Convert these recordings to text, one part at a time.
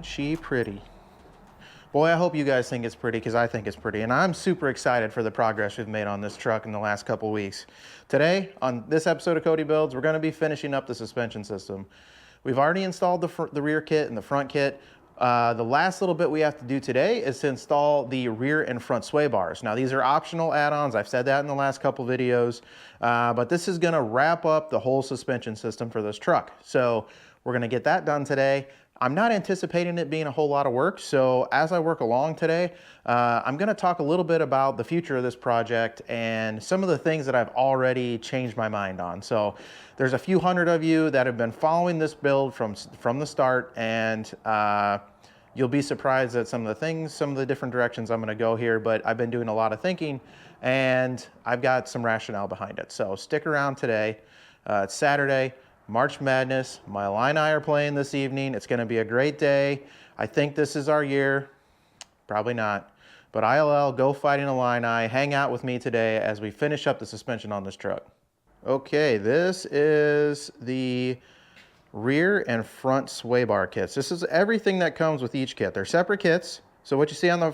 Ain't she pretty? Boy, I hope you guys think it's pretty, because I think it's pretty, and I'm super excited for the progress we've made on this truck in the last couple weeks. Today, on this episode of Cody Builds, we're going to be finishing up the suspension system. We've already installed the rear kit and the front kit. The last little bit we have to do today is to install the rear and front sway bars. Now, these are optional add-ons. I've said that in the last couple videos, but this is going to wrap up the whole suspension system for this truck. So we're going to get that done today. I'm not anticipating it being a whole lot of work, so as I work along today, I'm going to talk a little bit about the future of this project and some of the things that I've already changed my mind on. So there's a few hundred of you that have been following this build from the start, and you'll be surprised at some of the different directions I'm going to go here, but I've been doing a lot of thinking, and I've got some rationale behind it. So stick around today. It's Saturday. March Madness. My Illini are playing this evening. It's going to be a great day. I think this is our year. Probably not. But ILL, go Fighting Illini. Hang out with me today as we finish up the suspension on this truck. Okay, this is the rear and front sway bar kits. This is everything that comes with each kit. They're separate kits. So what you see on the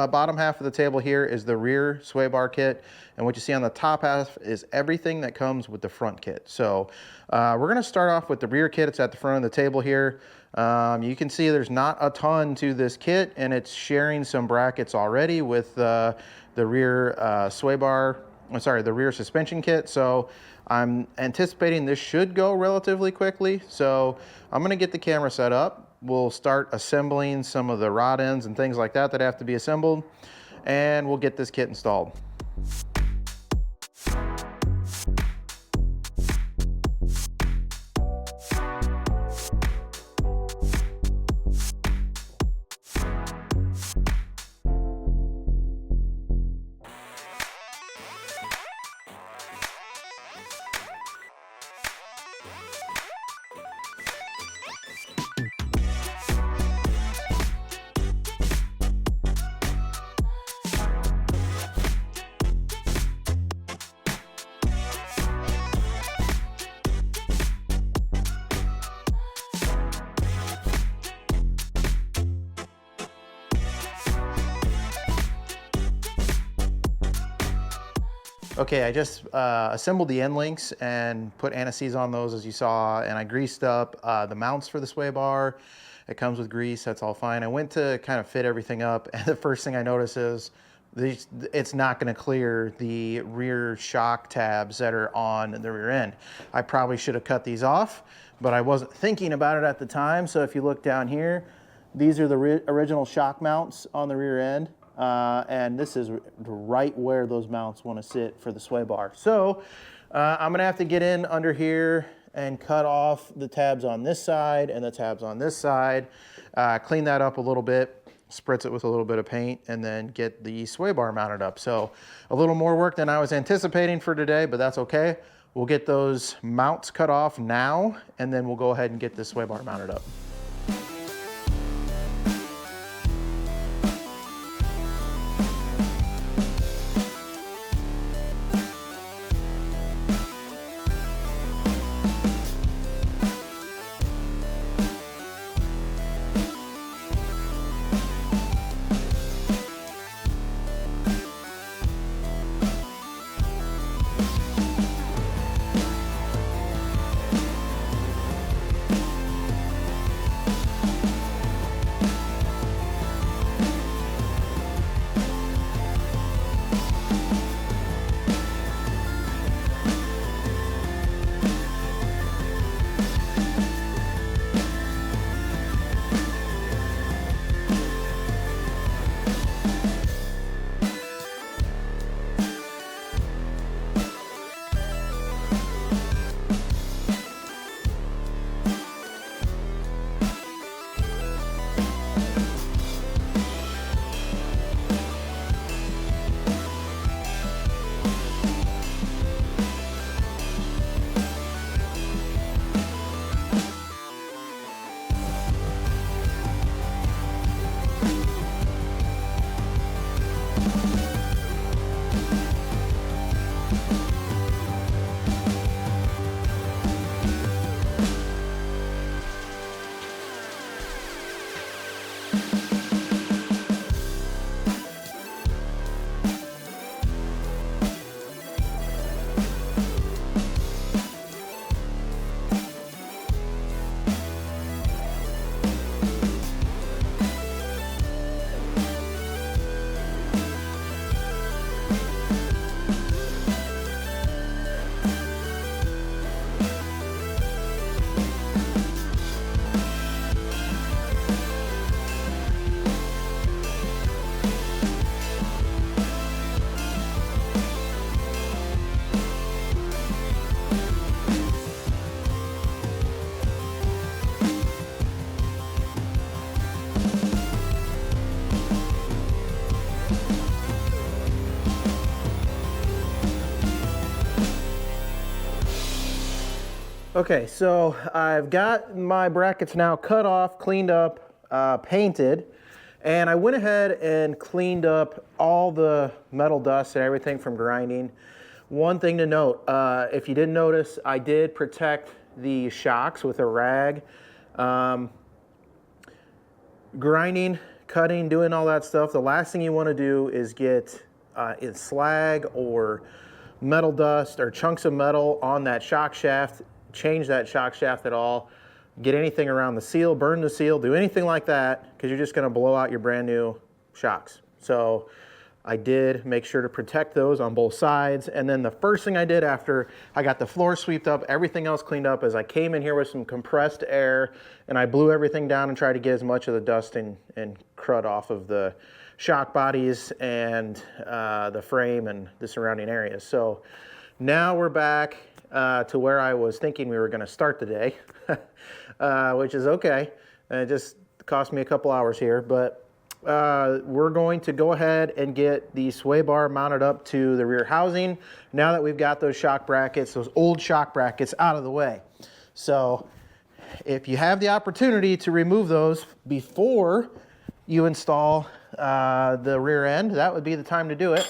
bottom half of the table here is the rear sway bar kit, and what you see on the top half is everything that comes with the front kit. So we're going to start off with the rear kit. It's at the front of the table here. You can see there's not a ton to this kit, and it's sharing some brackets already with the rear the rear suspension kit. So I'm anticipating this should go relatively quickly. So I'm going to get the camera set up. We'll start assembling some of the rod ends and things like that have to be assembled, and we'll get this kit installed. Okay, I just assembled the end links and put anti-seize on those, as you saw, and I greased up the mounts for the sway bar. It comes with grease, that's all fine. I went to kind of fit everything up, and the first thing I noticed is it's not going to clear the rear shock tabs that are on the rear end. I probably should have cut these off, but I wasn't thinking about it at the time. So if you look down here, these are the original shock mounts on the rear end. And this is right where those mounts want to sit for the sway bar. So I'm gonna have to get in under here and cut off the tabs on this side and the tabs on this side, clean that up a little bit, spritz it with a little bit of paint, and then get the sway bar mounted up. So a little more work than I was anticipating for today, but that's okay. We'll get those mounts cut off now, and then we'll go ahead and get this sway bar mounted up. Okay, so I've got my brackets now cut off, cleaned up, painted, and I went ahead and cleaned up all the metal dust and everything from grinding. One thing to note, if you didn't notice, I did protect the shocks with a rag. Grinding, cutting, doing all that stuff, the last thing you want to do is get slag or metal dust or chunks of metal on that shock shaft, change that shock shaft at all, get anything around the seal, burn the seal, do anything like that, because you're just going to blow out your brand new shocks. So I did make sure to protect those on both sides. And then the first thing I did after I got the floor swept up, everything else cleaned up, is I came in here with some compressed air and I blew everything down and tried to get as much of the dust and crud off of the shock bodies and the frame and the surrounding areas. So now we're back to where I was thinking we were going to start the day, which is okay. It just cost me a couple hours here, but we're going to go ahead and get the sway bar mounted up to the rear housing now that we've got those shock brackets, those old shock brackets, out of the way. So if you have the opportunity to remove those before you install the rear end, that would be the time to do it.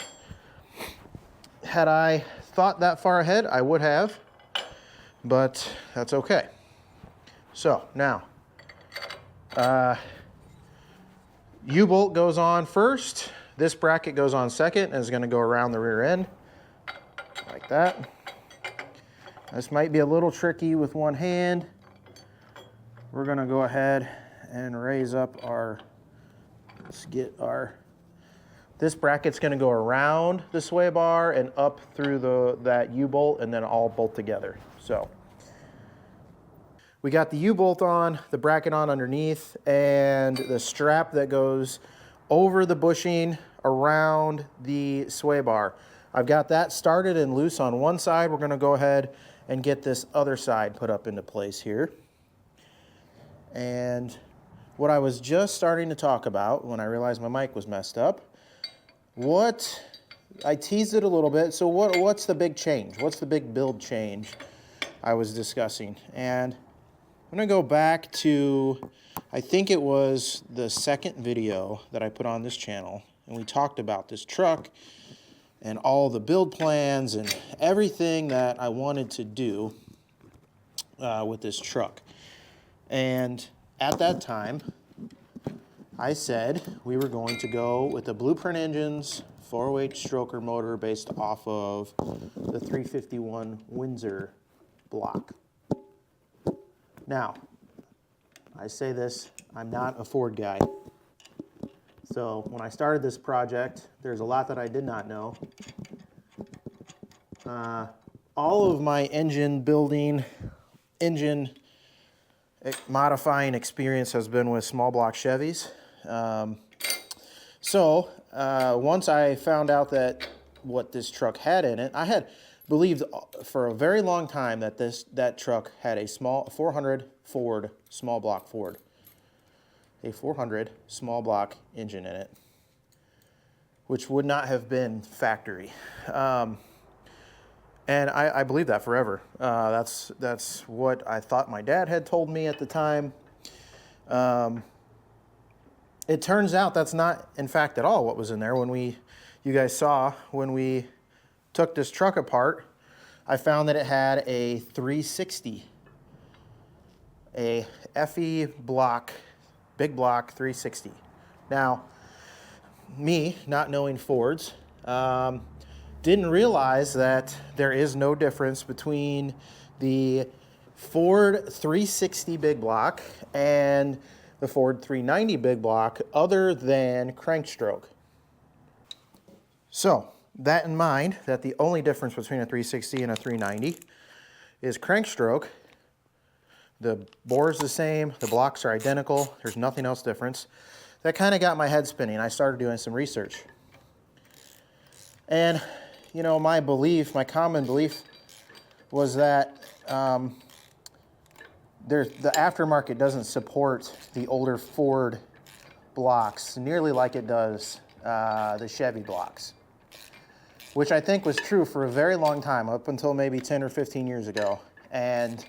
Had I thought that far ahead, I would have, but that's okay. So now, U-bolt goes on first. This bracket goes on second and is going to go around the rear end like that. This might be a little tricky with one hand. We're going to go ahead and raise up our, let's get our, this bracket's going to go around the sway bar and up through that U-bolt and then all bolt together. So we got the U-bolt on, the bracket on underneath, and the strap that goes over the bushing around the sway bar. I've got that started and loose on one side. We're going to go ahead and get this other side put up into place here. And what I was just starting to talk about when I realized my mic was messed up, I teased it a little bit. So what's the big change? What's the big build change I was discussing? And I'm going to go back to, I think it was the second video that I put on this channel, and we talked about this truck and all the build plans and everything that I wanted to do with this truck. And at that time, I said we were going to go with the Blueprint Engines 408 stroker motor based off of the 351 Windsor block. Now, I say this, I'm not a Ford guy. So when I started this project, there's a lot that I did not know. All of my engine building, engine modifying experience has been with small block Chevys. Once I found out that what this truck had in it, I had believed for a very long time that that truck had a 400 Ford, small block Ford, a 400 small block engine in it, which would not have been factory. And I believed that forever. That's what I thought my dad had told me at the time. It turns out that's not, in fact, at all what was in there. You guys saw when we took this truck apart, I found that it had a 360, a FE block, big block 360. Now, me not knowing Fords, didn't realize that there is no difference between the Ford 360 big block and the Ford 390 big block other than crankstroke. So, that in mind, that the only difference between a 360 and a 390 is crankstroke. The bore is the same, the blocks are identical, there's nothing else different. That kind of got my head spinning. I started doing some research. And, you know, my common belief was that the aftermarket doesn't support the older Ford blocks nearly like it does the Chevy blocks, which I think was true for a very long time, up until maybe 10 or 15 years ago. And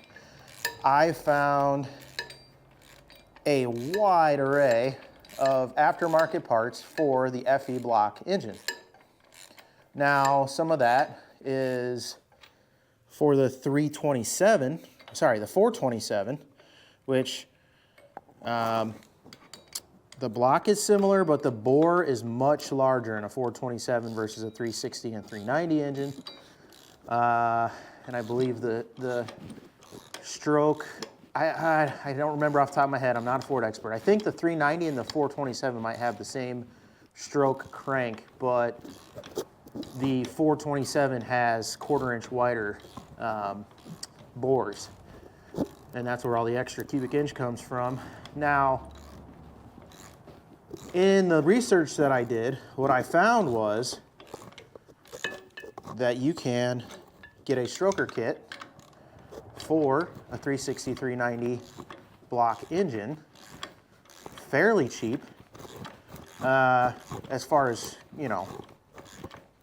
I found a wide array of aftermarket parts for the FE block engine. Now, some of that is for the 427, which the block is similar, but the bore is much larger in a 427 versus a 360 and 390 engine. And I believe the stroke, I don't remember off the top of my head, I'm not a Ford expert. I think the 390 and the 427 might have the same stroke crank, but the 427 has 1/4 inch wider bores. And that's where all the extra cubic inch comes from. Now, in the research that I did, what I found was that you can get a stroker kit for a 360, 390 block engine fairly cheap, as far as, you know,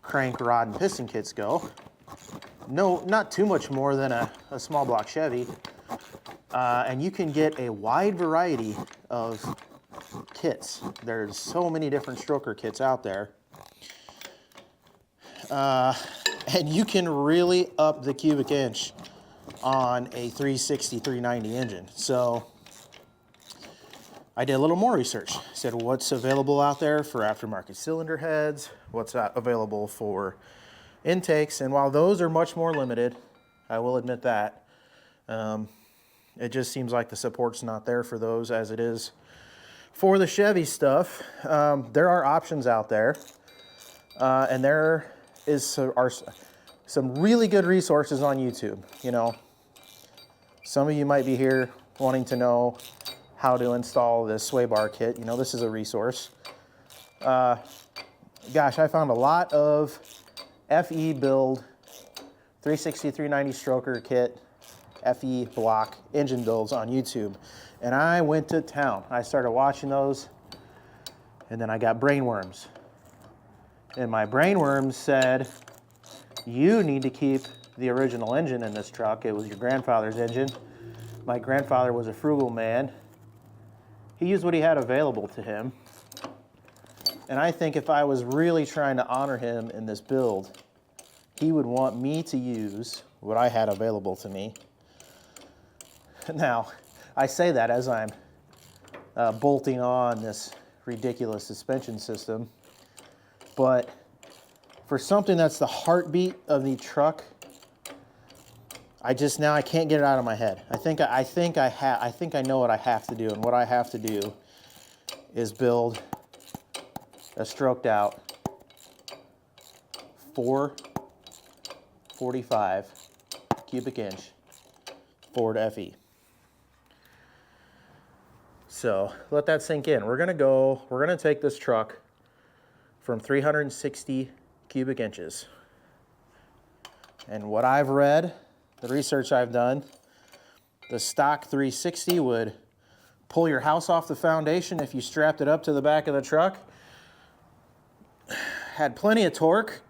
crank, rod, and piston kits go. No, not too much more than a small block Chevy. And you can get a wide variety of kits. There's so many different stroker kits out there. And you can really up the cubic inch on a 360, 390 engine. So I did a little more research. Said what's available out there for aftermarket cylinder heads, what's available for intakes, and while those are much more limited, I will admit that, it just seems like the support's not there for those as it is for the Chevy stuff. There are options out there, and there are some really good resources on YouTube. You know, some of you might be here wanting to know how to install this sway bar kit. You know, this is a resource. Gosh, I found a lot of FE build 360, 390 stroker kit, FE block engine builds on YouTube. And I went to town. I started watching those, and then I got brainworms. And my brainworms said, you need to keep the original engine in this truck. It was your grandfather's engine. My grandfather was a frugal man. He used what he had available to him. And I think if I was really trying to honor him in this build, he would want me to use what I had available to me. Now, I say that as I'm bolting on this ridiculous suspension system, but for something that's the heartbeat of the truck, I can't get it out of my head. I think I know what I have to do, and what I have to do is build a stroked out 445 cubic inch Ford FE. So let that sink in. We're gonna take this truck from 360 cubic inches. And what I've read, the research I've done, the stock 360 would pull your house off the foundation if you strapped it up to the back of the truck. Had plenty of torque,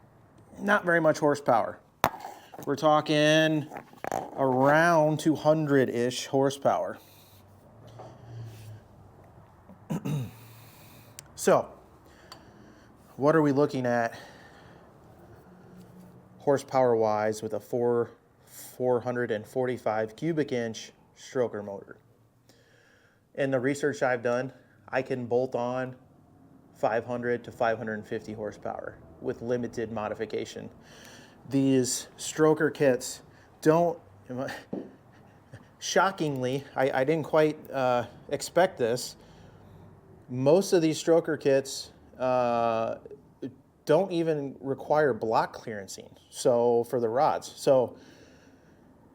not very much horsepower. We're talking around 200-ish horsepower. So, what are we looking at horsepower-wise with a 445 cubic inch stroker motor? In the research I've done, I can bolt on 500 to 550 horsepower with limited modification. These stroker kits don't, shockingly, I didn't quite expect this. Most of these stroker kits don't even require block clearancing, so for the rods. So,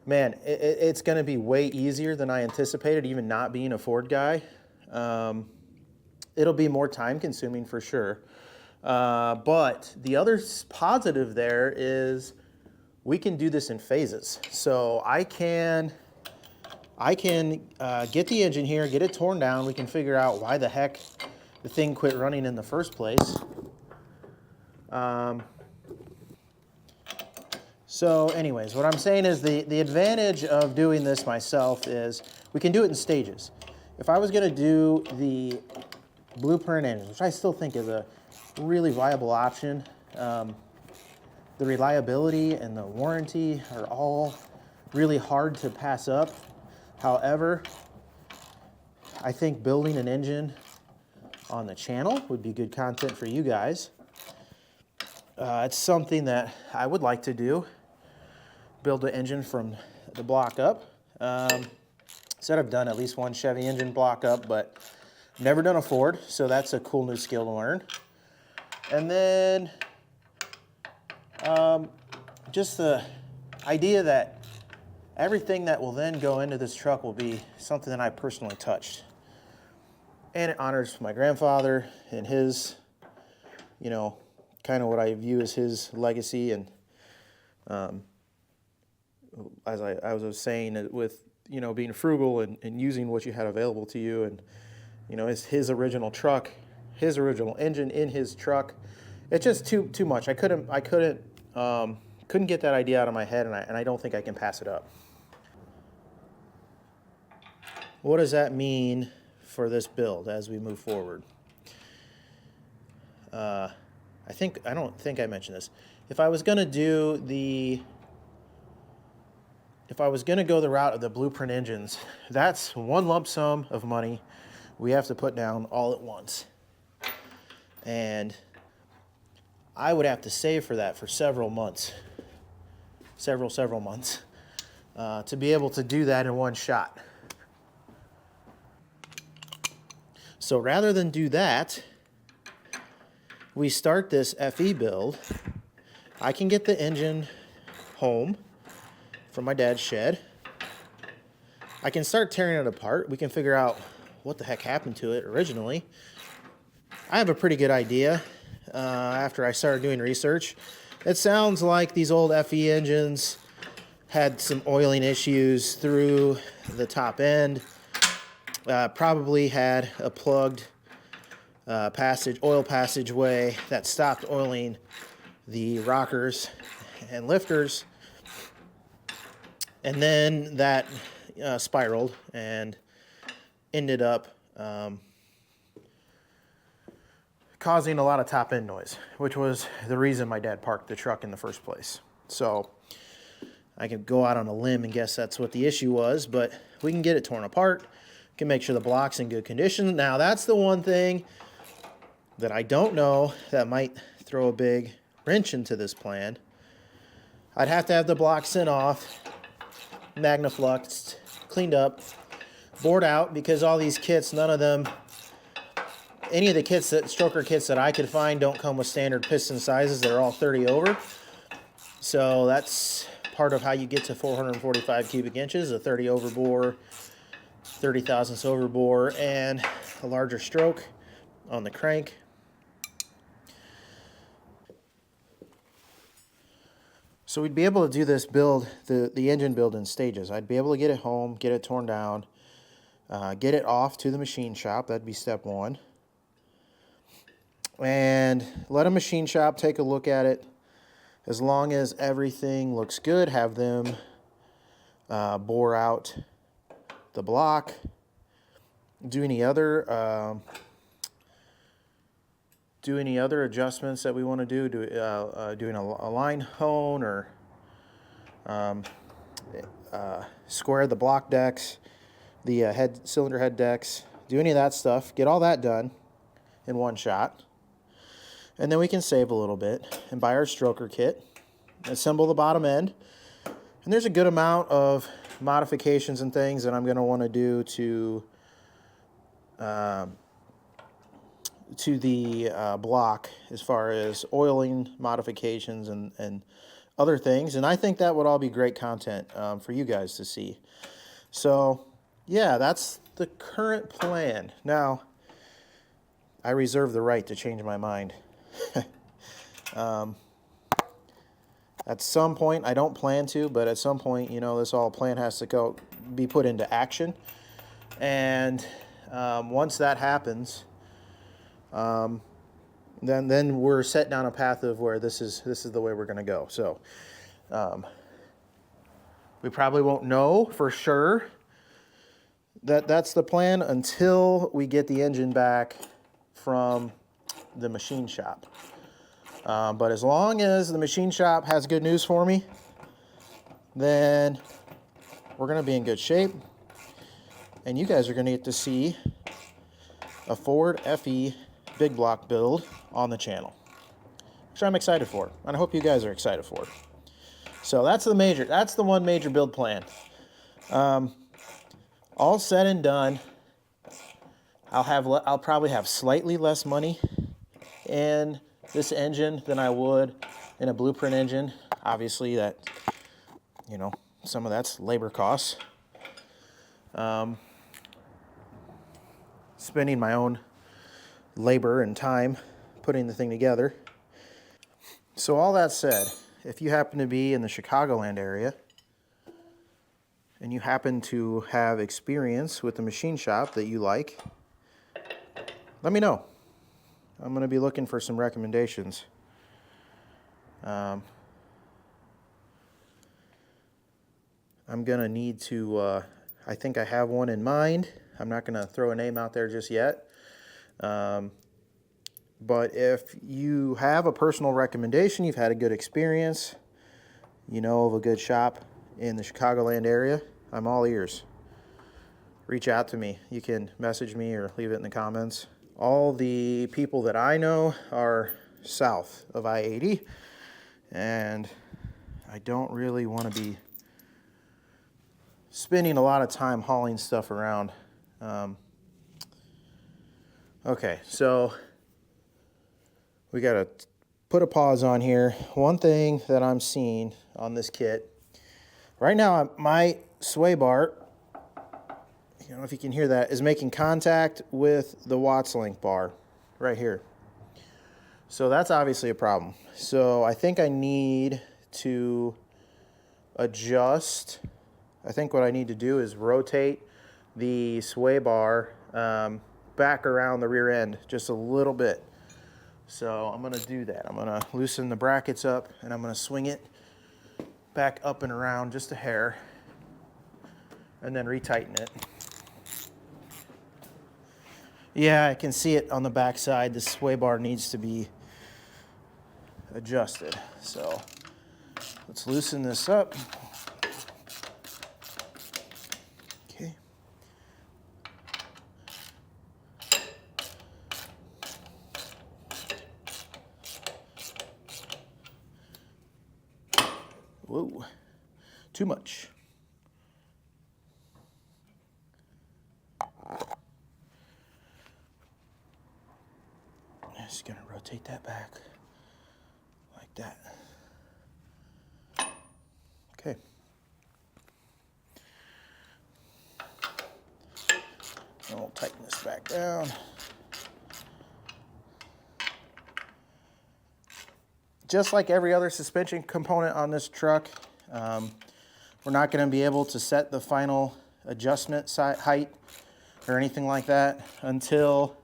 man, it's going to be way easier than I anticipated, even not being a Ford guy. It'll be more time consuming for sure. But the other positive there is we can do this in phases. So I can get the engine here, get it torn down. We can figure out why the heck the thing quit running in the first place. So anyways, what I'm saying is the advantage of doing this myself is we can do it in stages. If I was gonna do the blueprint engine, which I still think is a really viable option, the reliability and the warranty are all really hard to pass up. However, I think building an engine on the channel would be good content for you guys. It's something that I would like to do, build an engine from the block up. Said I've done at least one Chevy engine block up, but never done a Ford, so that's a cool new skill to learn. And then just the idea that everything that will then go into this truck will be something that I personally touched. And it honors my grandfather and his, you know, kind of what I view as his legacy. And as I was saying, with, you know, being frugal and using what you had available to you, and, you know, his original truck, his original engine in his truck, it's just too much. I couldn't get that idea out of my head, and I don't think I can pass it up. What does that mean for this build as we move forward? I don't think I mentioned this. If I was going to go the route of the blueprint engines, that's one lump sum of money we have to put down all at once. And I would have to save for that for several months, several months, to be able to do that in one shot. So rather than do that, we start this FE build. I can get the engine home from my dad's shed. I can start tearing it apart. We can figure out what the heck happened to it originally. I have a pretty good idea after I started doing research. It sounds like these old FE engines had some oiling issues through the top end. Probably had a plugged oil passageway that stopped oiling the rockers and lifters, and then that spiraled and ended up causing a lot of top end noise, which was the reason my dad parked the truck in the first place. So I could go out on a limb and guess that's what the issue was, but we can get it torn apart, can make sure the block's in good condition. Now that's the one thing that I don't know that might throw a big wrench into this plan. I'd have to have the block sent off, magnafluxed, cleaned up, bored out, because all these kits, none of them, any of the kits, stroker kits that I could find, don't come with standard piston sizes. They're all 30 over. So that's part of how you get to 445 cubic inches, a 30 over bore, 30 thousandths over bore, and a larger stroke on the crank. So we'd be able to do this build, the engine build, in stages. I'd be able to get it home, get it torn down, get it off to the machine shop. That'd be step one. And let a machine shop take a look at it. As long as everything looks good, have them bore out the block, do any other adjustments that we want to do, doing a line hone, or square the block decks, the cylinder head decks, do any of that stuff, get all that done in one shot. And then we can save a little bit and buy our stroker kit, assemble the bottom end. And there's a good amount of modifications and things that I'm going to want to do to the block, as far as oiling modifications and other things. And I think that would all be great content for you guys to see. So yeah, that's the current plan. Now, I reserve the right to change my mind. At some point, I don't plan to, but at some point, you know, this all plan has to be put into action. And once that happens, then we're set down a path of where this is the way we're going to go. So We probably won't know for sure that that's the plan until we get the engine back from the machine shop. But as long as the machine shop has good news for me, then we're gonna be in good shape. And you guys are gonna get to see a Ford FE big block build on the channel, which I'm excited for. And I hope you guys are excited for it. So that's the one major build plan. All said and done, I'll probably have slightly less money in this engine than I would in a blueprint engine. Obviously that, you know, some of that's labor costs. Spending my own labor and time putting the thing together. So all that said, if you happen to be in the Chicagoland area and you happen to have experience with the machine shop that you like, let me know. I'm going to be looking for some recommendations. I'm going to need to, I think I have one in mind. I'm not going to throw a name out there just yet. But if you have a personal recommendation, you've had a good experience, you know of a good shop in the Chicagoland area, I'm all ears. Reach out to me. You can message me or leave it in the comments. All the people that I know are south of I-80, and I don't really want to be spending a lot of time hauling stuff around. Okay, so we got to put a pause on here. One thing that I'm seeing on this kit, right now my sway bar, I don't know if you can hear that, is making contact with the Watts link bar right here. So that's obviously a problem. So I think I need to adjust. I think what I need to do is rotate the sway bar back around the rear end just a little bit. So I'm gonna do that. I'm gonna loosen the brackets up and I'm gonna swing it back up and around just a hair and then retighten it. Yeah, I can see it on the back side. The sway bar needs to be adjusted. So let's loosen this up. Okay. Whoa, too much. Just gonna rotate that back like that. Okay. And we'll tighten this back down. Just like every other suspension component on this truck, we're not going to be able to set the final adjustment height or anything like that until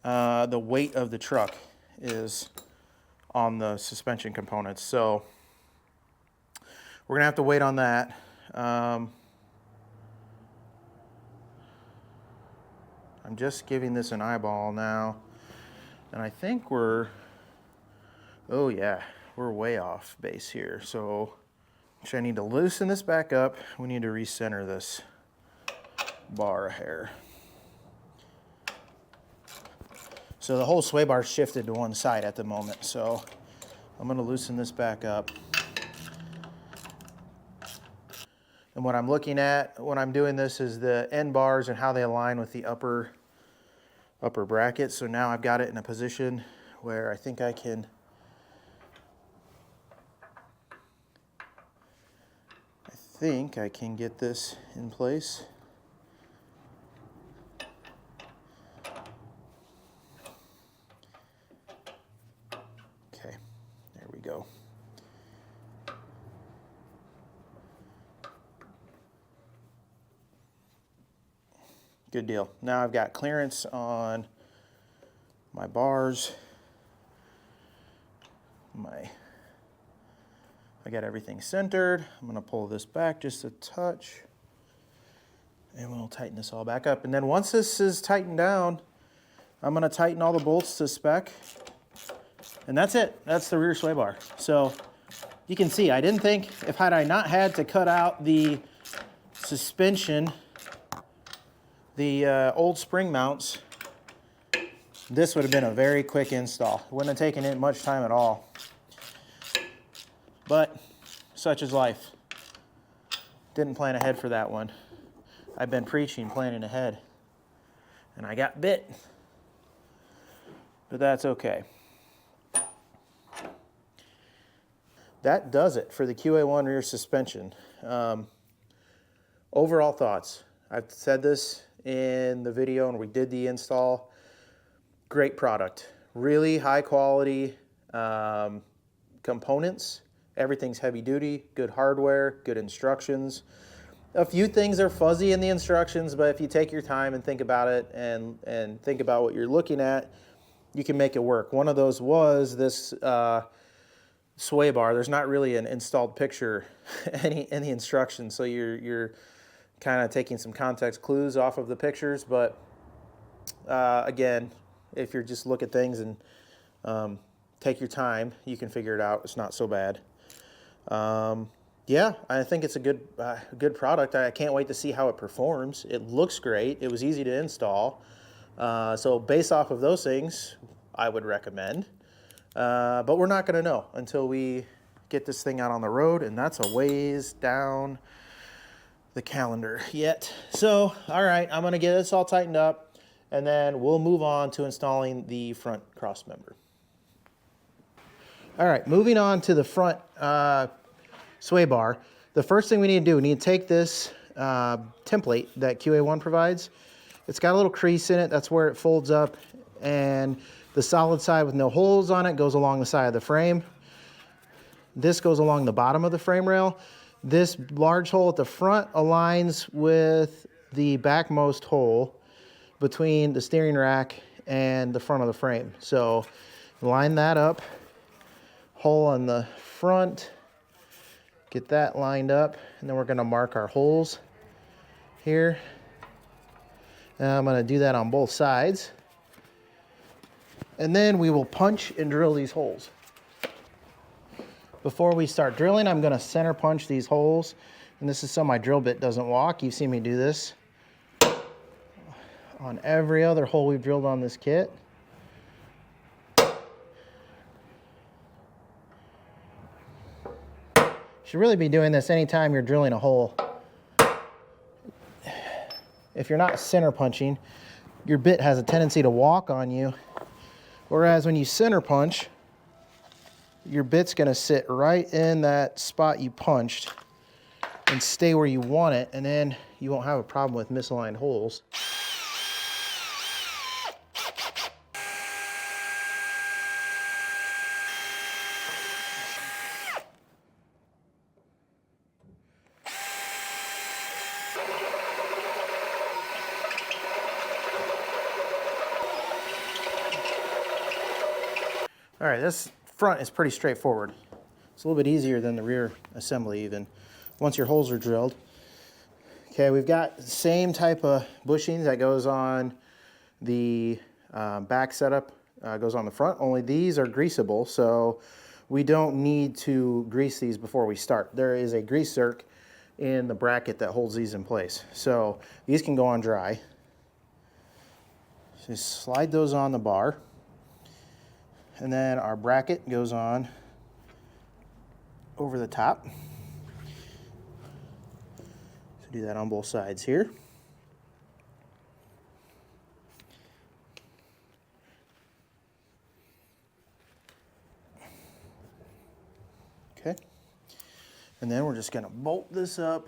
the weight of the truck is on the suspension components. So we're going to have to wait on that. I'm just giving this an eyeball now, and I think we're, oh yeah, we're way off base here. So actually I need to loosen this back up. We need to recenter this bar a hair. So the whole sway bar shifted to one side at the moment. So I'm gonna loosen this back up. And what I'm looking at when I'm doing this is the end bars and how they align with the upper bracket. So now I've got it in a position where I think I can get this in place. Okay, there we go. Good deal. Now I've got clearance on my bars. I got everything centered. I'm gonna pull this back just a touch, and we'll tighten this all back up. And then once this is tightened down, I'm gonna tighten all the bolts to spec, and that's it. That's the rear sway bar. So you can see, I didn't think, had I not had to cut out the suspension, the old spring mounts, this would have been a very quick install. It wouldn't have taken it much time at all. But such is life. Didn't plan ahead for that one. I've been preaching planning ahead, and I got bit. But that's okay. That does it for the QA1 rear suspension. Overall thoughts. I've said this in the video when we did the install. Great product. Really high quality components. Everything's heavy duty, good hardware, good instructions. A few things are fuzzy in the instructions, but if you take your time and think about it and think about what you're looking at, you can make it work. One of those was this sway bar. There's not really an installed picture in the instructions, so you're kind of taking some context clues off of the pictures. But again, if you just look at things and take your time, you can figure it out. It's not so bad. Yeah, I think it's a good product. I can't wait to see how it performs. It looks great. It was easy to install. So based off of those things, I would recommend. But we're not going to know until we get this thing out on the road, and that's a ways down the calendar yet. So, all right, I'm going to get this all tightened up, and then we'll move on to installing the front cross member. All right, moving on to the front sway bar. The first thing we need to do, we need to take this template that QA1 provides. It's got a little crease in it. That's where it folds up, and the solid side with no holes on it goes along the side of the frame. This goes along the bottom of the frame rail. This large hole at the front aligns with the backmost hole between the steering rack and the front of the frame. So line that up, hole on the front, get that lined up, and then we're gonna mark our holes here. And I'm gonna do that on both sides. And then we will punch and drill these holes. Before we start drilling, I'm gonna center punch these holes. And this is so my drill bit doesn't walk. You've seen me do this on every other hole we've drilled on this kit. You should really be doing this anytime you're drilling a hole. If you're not center punching, your bit has a tendency to walk on you. Whereas when you center punch, your bit's gonna sit right in that spot you punched and stay where you want it, and then you won't have a problem with misaligned holes. All right, this front is pretty straightforward. It's a little bit easier than the rear assembly even, once your holes are drilled. Okay, we've got the same type of bushing that goes on the back setup, goes on the front, only these are greasable, so we don't need to grease these before we start. There is a grease zerk in the bracket that holds these in place. So these can go on dry. So slide those on the bar. And then our bracket goes on over the top. So do that on both sides here. Okay. And then we're just gonna bolt this up.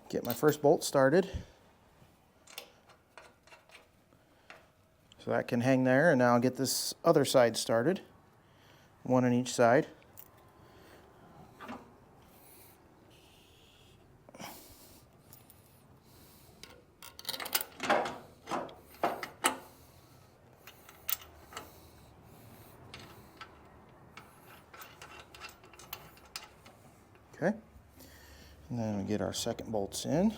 Get my first bolt started. So that can hang there, and now I'll get this other side started, one on each side. Okay. And then we get our second bolts in.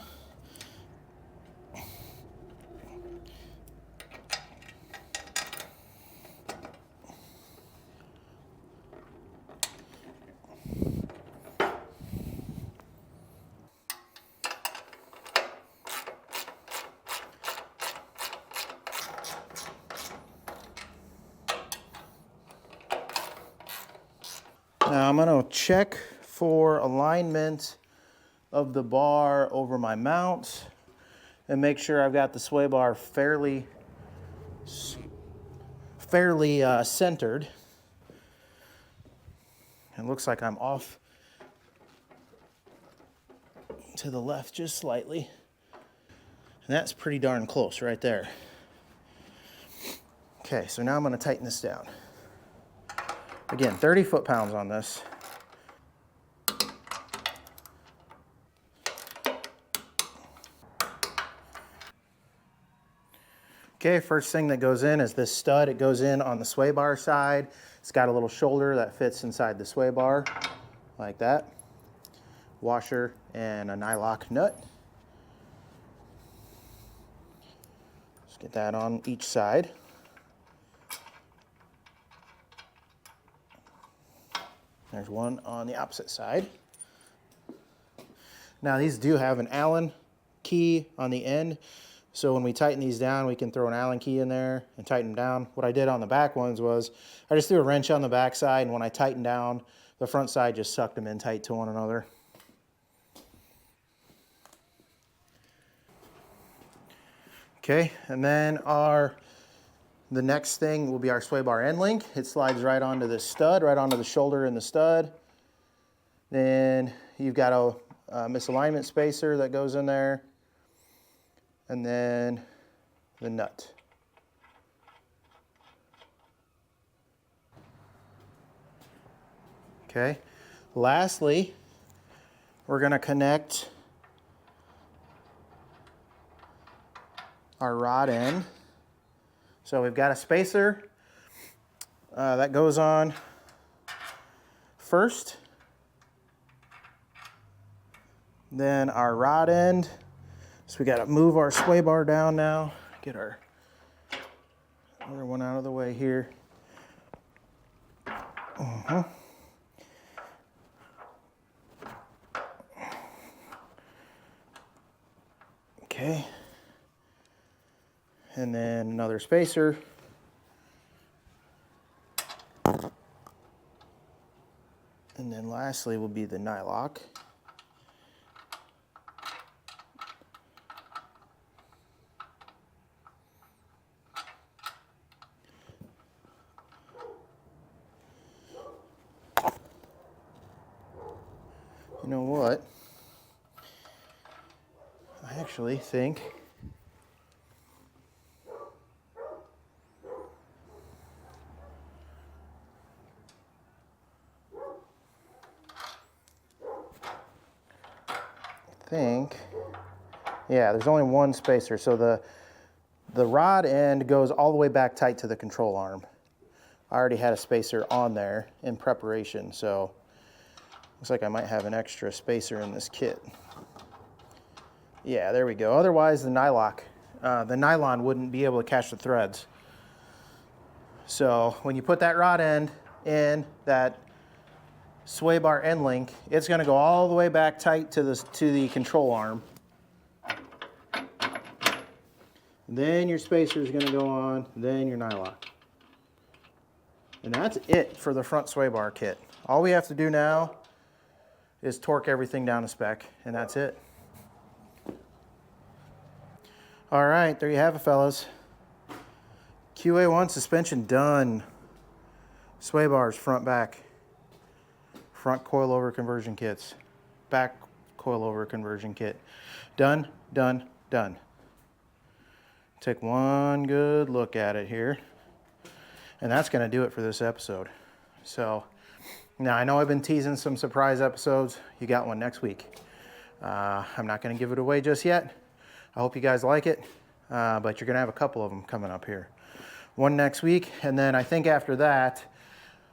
Now I'm going to check for alignment of the bar over my mount and make sure I've got the sway bar fairly centered. It looks like I'm off to the left just slightly. And that's pretty darn close right there. Okay, so now I'm going to tighten this down. Again, 30 foot-pounds on this. Okay, first thing that goes in is this stud. It goes in on the sway bar side. It's got a little shoulder that fits inside the sway bar, like that. Washer and a nylock nut. Let's get that on each side. There's one on the opposite side. Now these do have an Allen key on the end. So when we tighten these down, we can throw an Allen key in there and tighten them down. What I did on the back ones was I just threw a wrench on the back side, and when I tightened down, the front side just sucked them in tight to one another. Okay, and then the next thing will be our sway bar end link. It slides right onto this stud, right onto the shoulder in the stud. Then you've got a misalignment spacer that goes in there. And then the nut. Okay. Lastly, we're going to connect our rod end. So we've got a spacer that goes on first. Then our rod end. So we got to move our sway bar down now, get our other one out of the way here. Okay. And then another spacer. And then lastly will be the nylock. You know what? I actually think yeah, there's only one spacer. So the rod end goes all the way back tight to the control arm. I already had a spacer on there in preparation, so looks like I might have an extra spacer in this kit. Yeah, there we go. Otherwise, the nylon wouldn't be able to catch the threads. So when you put that rod end in that sway bar end link, it's going to go all the way back tight to the control arm. Then your spacer is going to go on, then your nylock. And that's it for the front sway bar kit. All we have to do now is torque everything down to spec, and that's it. All right, there you have it, fellas. QA1 suspension done. Sway bars, front, back. Front coilover conversion kits. Back coilover conversion kit. Done, done, done. Take one good look at it here. And that's going to do it for this episode. So, now I know I've been teasing some surprise episodes. You got one next week. I'm not going to give it away just yet. I hope you guys like it. But you're going to have a couple of them coming up here. One next week, and then I think after that,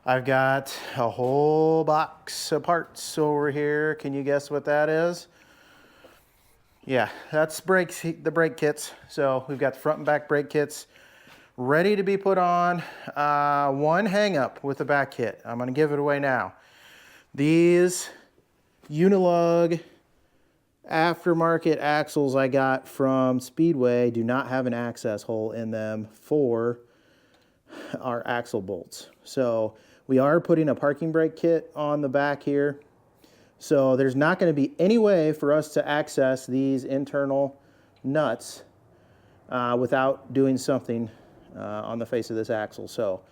I've got a whole box of parts over here. Can you guess what that is? Yeah, that's the brake kits. So we've got the front and back brake kits ready to be put on. One hang up with the back kit. I'm gonna give it away now. These Unilug aftermarket axles I got from Speedway do not have an access hole in them for our axle bolts. So we are putting a parking brake kit on the back here. So there's not going to be any way for us to access these internal nuts without doing something on the face of this axle. So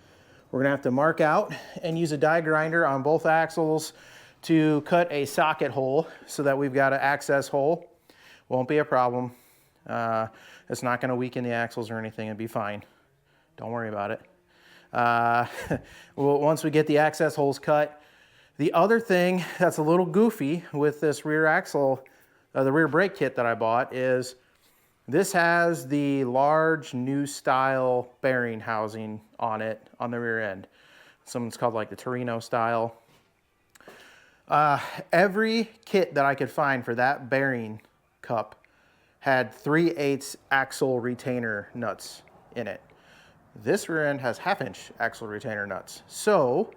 we're going to have to mark out and use a die grinder on both axles to cut a socket hole so that we've got an access hole. Won't be a problem. It's not going to weaken the axles or anything. It'll be fine. Don't worry about it. Once we get the access holes cut, the other thing that's a little goofy with this rear axle, the rear brake kit that I bought, is this has the large new style bearing housing on it on the rear end. Something's called like the Torino style. Every kit that I could find for that bearing cup had 3/8 axle retainer nuts in it. This rear end has 1/2-inch axle retainer nuts. So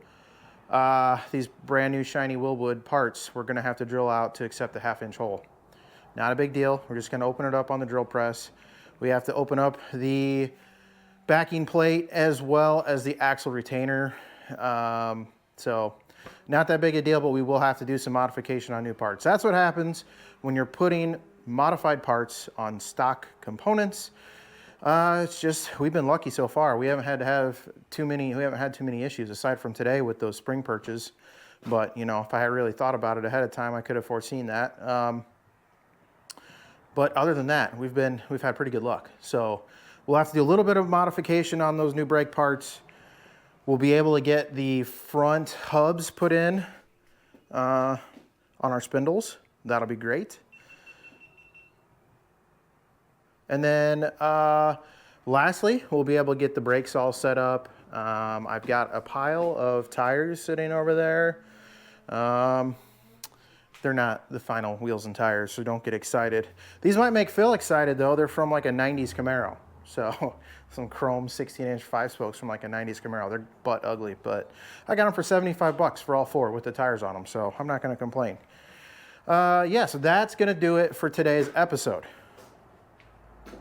these brand new shiny Willwood parts, we're gonna have to drill out to accept the 1/2-inch hole. Not a big deal. We're just gonna open it up on the drill press. We have to open up the backing plate as well as the axle retainer. So not that big a deal, but we will have to do some modification on new parts. That's what happens when you're putting modified parts on stock components. It's just, we've been lucky so far. We haven't had too many issues aside from today with those spring perches. But, you know, if I had really thought about it ahead of time, I could have foreseen that. But other than that, we've had pretty good luck. So we'll have to do a little bit of modification on those new brake parts. We'll be able to get the front hubs put in on our spindles. That'll be great. And then lastly, we'll be able to get the brakes all set up. I've got a pile of tires sitting over there. They're not the final wheels and tires, so don't get excited. These might make Phil excited though. They're from like a 90s Camaro. So some chrome 16-inch 5-spokes from like a 90s Camaro. They're butt ugly, but I got them for 75 bucks for all four with the tires on them, so I'm not gonna complain. Yeah, so that's gonna do it for today's episode.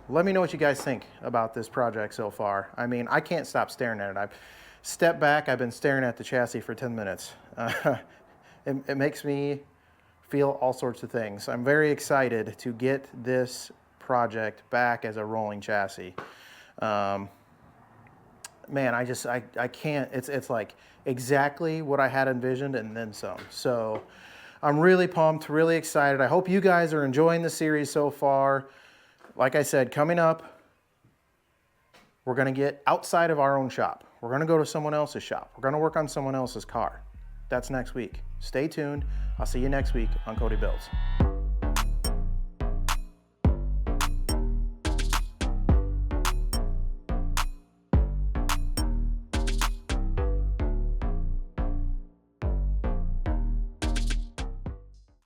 Let me know what you guys think about this project so far. I mean, I can't stop staring at it. I've stepped back, I've been staring at the chassis for 10 minutes. It makes me feel all sorts of things. I'm very excited to get this project back as a rolling chassis. Man, I can't, it's like exactly what I had envisioned and then some. So I'm really pumped, really excited. I hope you guys are enjoying the series so far. Like I said, coming up, we're gonna get outside of our own shop. We're gonna go to someone else's shop. We're gonna work on someone else's car. That's next week. Stay tuned. I'll see you next week on Cody Builds.